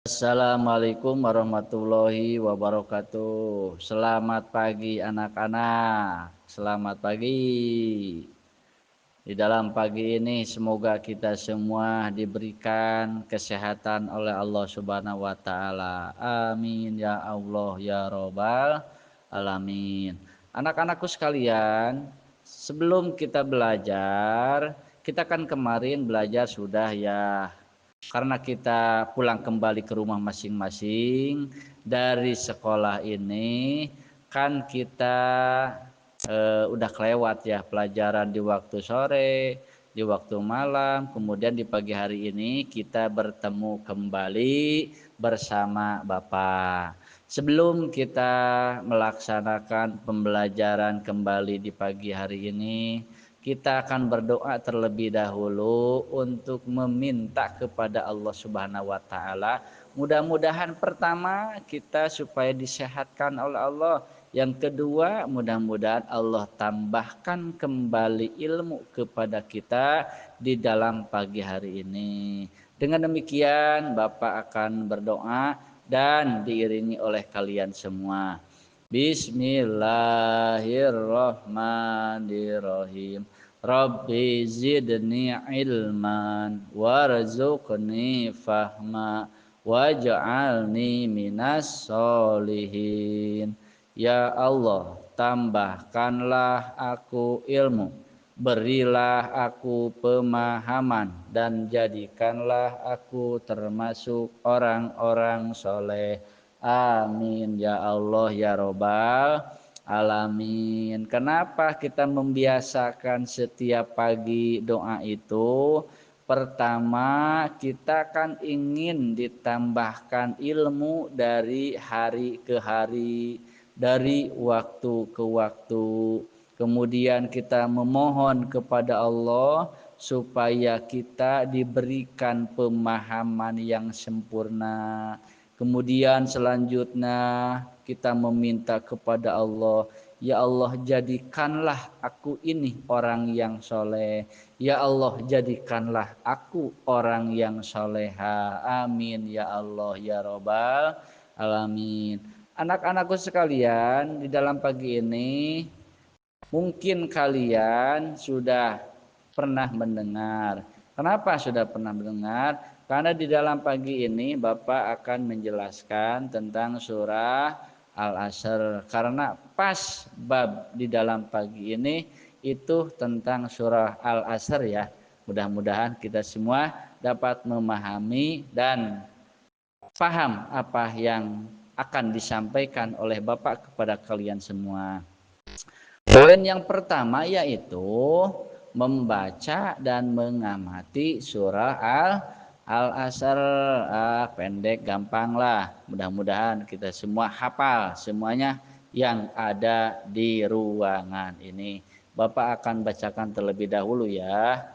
Assalamualaikum warahmatullahi wabarakatuh. Selamat pagi anak-anak. Selamat pagi. Di dalam pagi ini semoga kita semua diberikan kesehatan oleh Allah Subhanahu wa taala. Amin ya Allah ya robbal alamin. Anak-anakku sekalian, sebelum kita belajar, kita kan kemarin belajar sudah ya, karena kita pulang kembali ke rumah masing-masing dari sekolah ini, kan kita udah kelewat ya pelajaran di waktu sore, di waktu malam, kemudian di pagi hari ini kita bertemu kembali bersama Bapak. Sebelum kita melaksanakan pembelajaran kembali di pagi hari ini, kita akan berdoa terlebih dahulu untuk meminta kepada Allah Subhanahu wa taala. Mudah-mudahan pertama kita supaya disehatkan oleh Allah. Yang kedua, mudah-mudahan Allah tambahkan kembali ilmu kepada kita di dalam pagi hari ini. Dengan demikian, Bapak akan berdoa dan diiringi oleh kalian semua. Bismillahirrahmanirrahim. Rabbi zidni ilman warzuqni fahma waj'alni minas solihin. Ya Allah, tambahkanlah aku ilmu, berilah aku pemahaman, dan jadikanlah aku termasuk orang-orang soleh. Amin ya Allah ya robbal alamin. Kenapa kita membiasakan setiap pagi doa itu? Pertama, kita kan ingin ditambahkan ilmu dari hari ke hari, dari waktu ke waktu. Kemudian kita memohon kepada Allah supaya kita diberikan pemahaman yang sempurna. Kemudian selanjutnya kita meminta kepada Allah, ya Allah jadikanlah aku ini orang yang soleh. Ya Allah jadikanlah aku orang yang soleha. Amin ya Allah ya robbal alamin. Anak-anakku sekalian, di dalam pagi ini mungkin kalian sudah pernah mendengar. Kenapa sudah pernah mendengar? Karena di dalam pagi ini Bapak akan menjelaskan tentang surah Al-Asr. Karena pas bab di dalam pagi ini itu tentang surah Al-Asr ya. Mudah-mudahan kita semua dapat memahami dan paham apa yang akan disampaikan oleh Bapak kepada kalian semua. Poin yang pertama yaitu membaca dan mengamati surah Al-Asr. Pendek gampang lah. Mudah-mudahan kita semua hafal semuanya yang ada di ruangan ini. Bapak akan bacakan terlebih dahulu ya.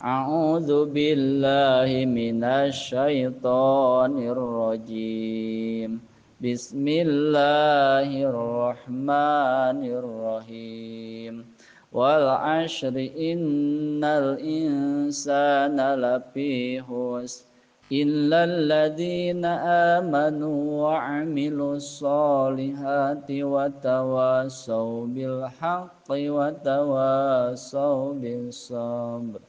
A'udzu billahi minasyaitonir rajim. Bismillahirrahmanirrahim. Wal 'ashri innal insana lafi khusr illal ladzina amanu wa 'amilus solihati wa tawassaw bil haqqi wa tawassaw bis sabr.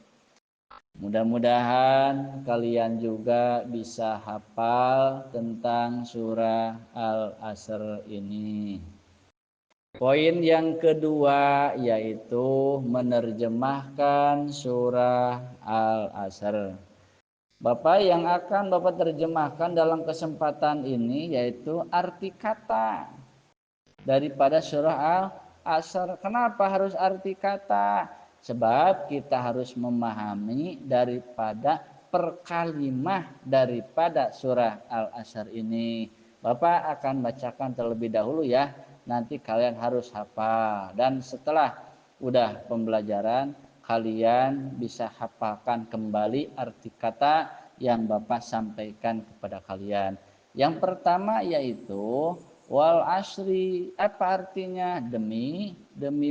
Mudah-mudahan kalian juga bisa hafal tentang surah Al-Asr ini. Poin yang kedua yaitu menerjemahkan surah Al-Asr. Bapak yang akan Bapak terjemahkan dalam kesempatan ini yaitu arti kata daripada surah Al-Asr. Kenapa harus arti kata? Sebab kita harus memahami daripada perkalimah daripada surah Al-Asr ini. Bapak akan bacakan terlebih dahulu ya. Nanti kalian harus hafal. Dan setelah udah pembelajaran, kalian bisa hafalkan kembali arti kata yang Bapak sampaikan kepada kalian. Yang pertama yaitu wal asri, apa artinya? Demi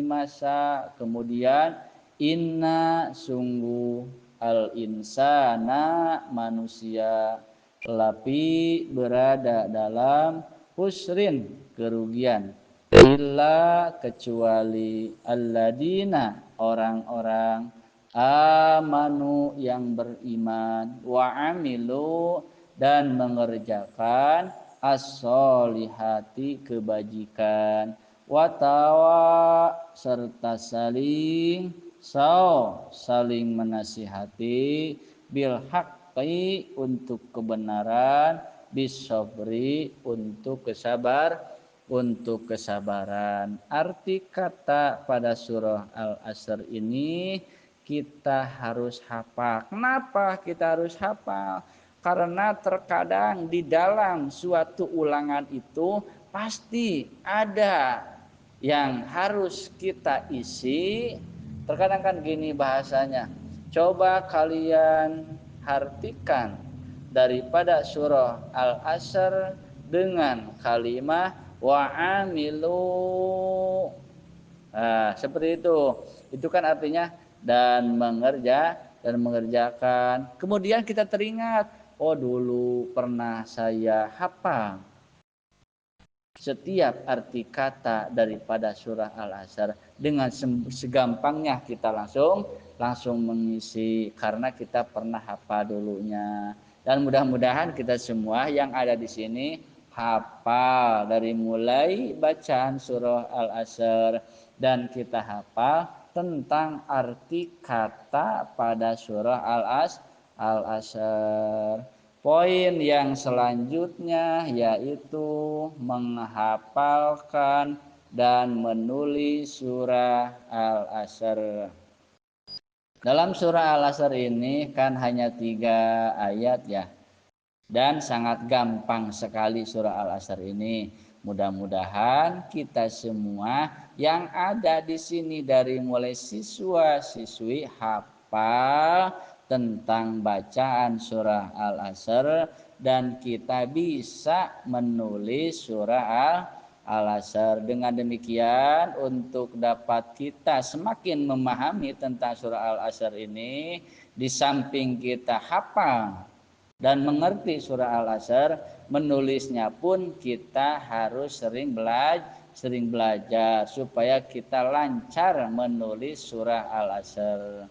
masa. Kemudian inna, sungguh, al insana, manusia, tetapi berada dalam husrin, kerugian, illa kecuali alladina, orang-orang amanu yang beriman, wa amilu dan mengerjakan as-solihati kebajikan, watawa serta saling menasihati, bil haqqi untuk kebenaran, bisobri untuk kesabaran. Arti kata pada surah Al-Asr ini kita harus hafal. Kenapa kita harus hafal? Karena terkadang di dalam suatu ulangan itu pasti ada yang harus kita isi. Terkadang kan gini bahasanya, coba kalian artikan daripada surah Al-Asr dengan kalimat wa'amilu. Nah, seperti itu. Itu kan artinya dan mengerjakan. Kemudian kita teringat, oh dulu pernah saya hafal setiap arti kata daripada surah Al-Asr. Dengan segampangnya kita langsung mengisi karena kita pernah hafal dulunya. Dan mudah-mudahan kita semua yang ada di sini hafal dari mulai bacaan surah Al-Asr dan kita hafal tentang arti kata pada surah Al-Asr. Poin yang selanjutnya yaitu menghafalkan dan menulis surah Al-Asr. Dalam surah Al-Asr ini kan hanya 3 ayat ya. Dan sangat gampang sekali surah Al-Asr ini. Mudah-mudahan kita semua yang ada di sini dari mulai siswa-siswi hafal tentang bacaan surah Al-Asr dan kita bisa menulis surah Al-Asr. Dengan demikian untuk dapat kita semakin memahami tentang surah Al-Asr ini, di samping kita hafal dan mengerti surah Al-Asr, menulisnya pun kita harus sering belajar supaya kita lancar menulis surah Al-Asr.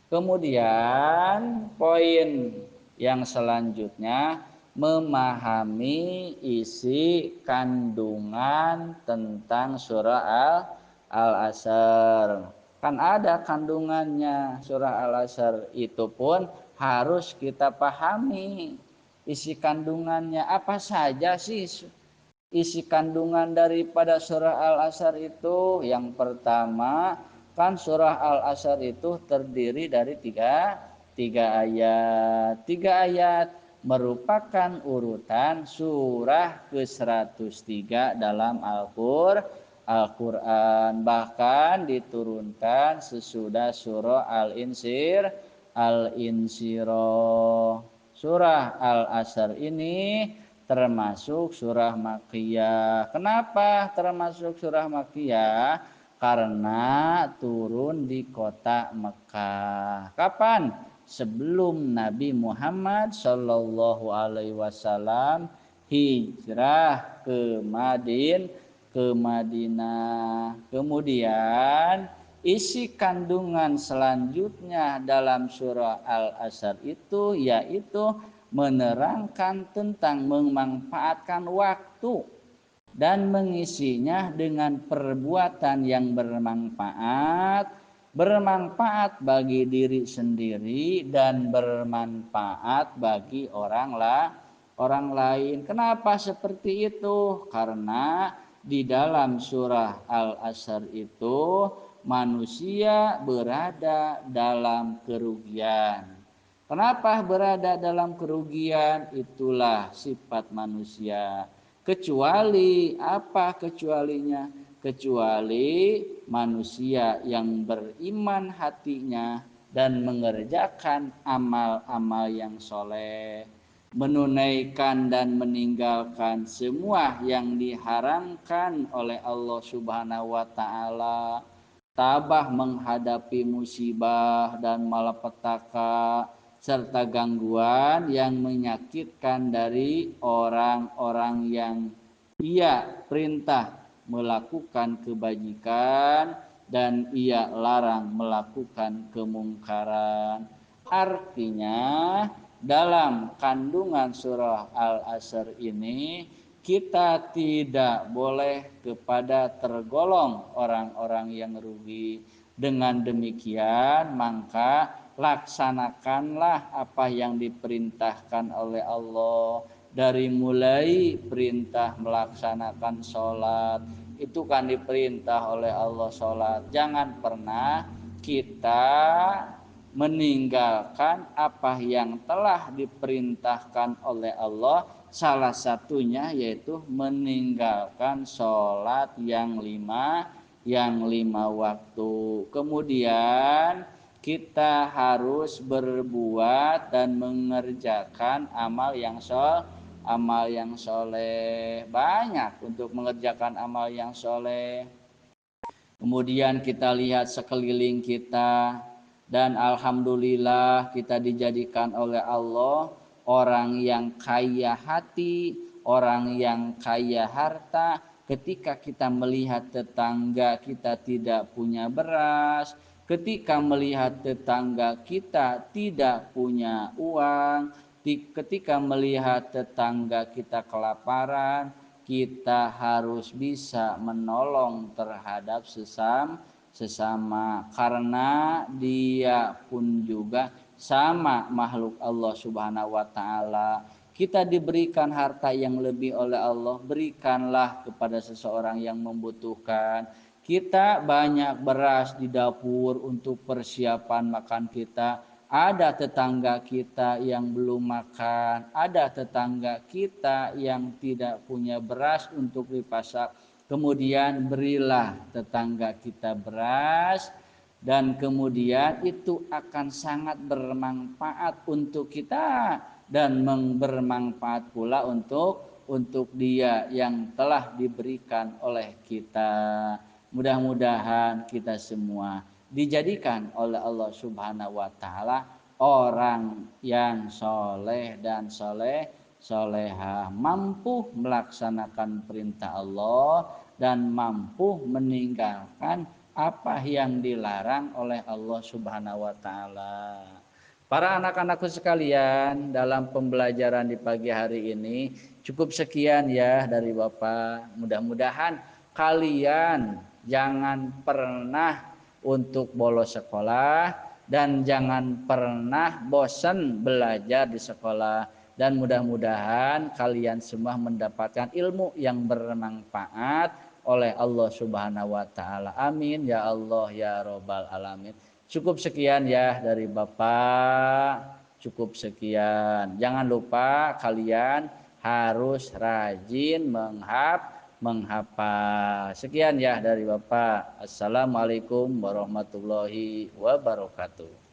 Kemudian poin yang selanjutnya memahami isi kandungan tentang surah Al-Asr. Kan ada kandungannya surah Al-Asr, itu pun harus kita pahami isi kandungannya. Apa saja sih isi kandungan daripada surah Al-Asr itu? Yang pertama kan surah Al-Asr itu terdiri dari tiga ayat. 3 ayat merupakan urutan surah ke-103 dalam Al-Quran. Bahkan diturunkan sesudah surah Al-Insyirah. Surah Al-Asr ini termasuk surah Makkiyah. Kenapa termasuk surah Makkiyah? Karena turun di kota Mekah. Kapan? Sebelum Nabi Muhammad Shallallahu Alaihi Wasallam hijrah ke Madinah. Kemudian isi kandungan selanjutnya dalam surah Al-Asr itu yaitu menerangkan tentang memanfaatkan waktu dan mengisinya dengan perbuatan yang bermanfaat bagi diri sendiri dan bermanfaat bagi orang lain. Kenapa seperti itu? Karena di dalam surah Al-Asr itu manusia berada dalam kerugian. Kenapa berada dalam kerugian? Itulah sifat manusia. Kecuali apa kecualinya? Kecuali manusia yang beriman hatinya dan mengerjakan amal-amal yang soleh, menunaikan dan meninggalkan semua yang diharamkan oleh Allah Subhanahu wa Ta'ala, tabah menghadapi musibah dan malapetaka, serta gangguan yang menyakitkan dari orang-orang yang ia perintah melakukan kebajikan dan ia larang melakukan kemungkaran. Artinya dalam kandungan surah Al-Asr ini kita tidak boleh kepada tergolong orang-orang yang rugi. Dengan demikian maka laksanakanlah apa yang diperintahkan oleh Allah. Dari mulai perintah melaksanakan sholat, itu kan diperintah oleh Allah sholat. Jangan pernah kita meninggalkan apa yang telah diperintahkan oleh Allah. Salah satunya yaitu meninggalkan sholat yang lima waktu. Kemudian kita harus berbuat dan mengerjakan amal yang soleh. Banyak untuk mengerjakan amal yang soleh. Kemudian kita lihat sekeliling kita, dan alhamdulillah kita dijadikan oleh Allah orang yang kaya hati, orang yang kaya harta. Ketika kita melihat tetangga kita tidak punya beras, ketika melihat tetangga kita tidak punya uang, ketika melihat tetangga kita kelaparan, kita harus bisa menolong terhadap sesama karena dia pun juga sama makhluk Allah Subhanahu wa taala. Kita diberikan harta yang lebih oleh Allah, berikanlah kepada seseorang yang membutuhkan. Kita banyak beras di dapur untuk persiapan makan kita. Ada tetangga kita yang belum makan, ada tetangga kita yang tidak punya beras untuk dipasak. Kemudian berilah tetangga kita beras, dan kemudian itu akan sangat bermanfaat untuk kita dan bermanfaat pula untuk dia yang telah diberikan oleh kita. Mudah-mudahan kita semua dijadikan oleh Allah Subhanahu wa taala orang yang soleh dan solehah, mampu melaksanakan perintah Allah dan mampu meninggalkan apa yang dilarang oleh Allah Subhanahu wa taala. Para anak-anakku sekalian, dalam pembelajaran di pagi hari ini cukup sekian ya dari Bapak. Mudah-mudahan kalian jangan pernah untuk bolos sekolah dan jangan pernah bosan belajar di sekolah, dan mudah-mudahan kalian semua mendapatkan ilmu yang bermanfaat oleh Allah Subhanahu wa taala. Amin ya Allah ya Rabbal alamin. Cukup sekian ya dari Bapak. Cukup sekian. Jangan lupa kalian harus rajin menghafal. Sekian ya dari Bapak. Assalamualaikum warahmatullahi wabarakatuh.